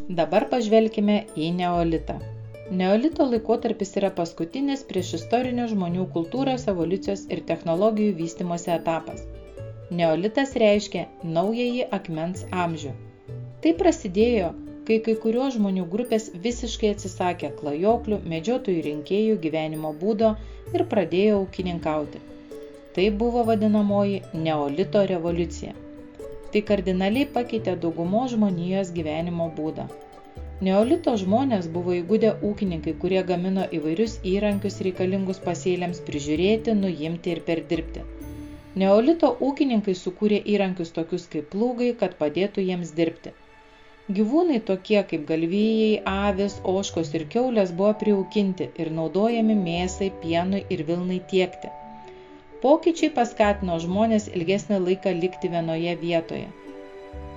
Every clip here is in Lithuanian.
Dabar pažvelkime į neolitą. Neolito laikotarpis yra paskutinis priešistorinių žmonių kultūros evoliucijos ir technologijų vystymosi etapas. Neolitas reiškia naująjį akmens amžių. Tai prasidėjo, kai kurios žmonių grupės visiškai atsisakė klajoklių, medžiotojų rinkėjų gyvenimo būdo ir pradėjo ūkininkauti. Tai buvo vadinamoji neolito revoliucija. Tai kardinaliai pakeitė daugumos žmonijos gyvenimo būdą. Neolito žmonės buvo įgudę ūkininkai, kurie gamino įvairius įrankius reikalingus pasėliams prižiūrėti, nuimti ir perdirbti. Neolito ūkininkai sukūrė įrankius tokius kaip plūgai, kad padėtų jiems dirbti. Gyvūnai tokie kaip galvijai, avys, ožkos ir kiaulės buvo priauginti ir naudojami mėsai, pienui ir vilnai tiekti. Pokyčiai paskatino žmonės ilgesnį laiką likti vienoje vietoje.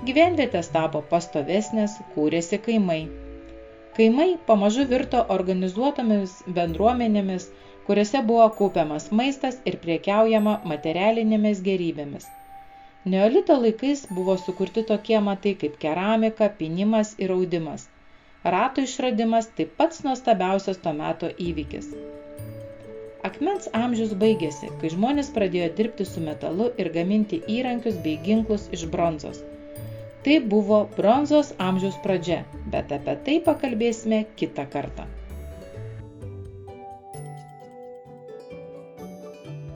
Gyvenvietės tapo pastovesnės, kūrėsi kaimai. Kaimai pamažu virto organizuotomis bendruomenėmis, kuriuose buvo kaupiamas maistas ir prekiaujama materialinėmis gėrybėmis. Neolito laikais buvo sukurti tokie amatai kaip keramika, pynimas ir audimas. Ratų išradimas taip pat nuostabiausias to meto įvykis. Akmens amžius baigėsi, kai žmonės pradėjo dirbti su metalu ir gaminti įrankius bei ginklus iš bronzos. Tai buvo bronzos amžiaus pradžia, bet apie tai pakalbėsime kitą kartą.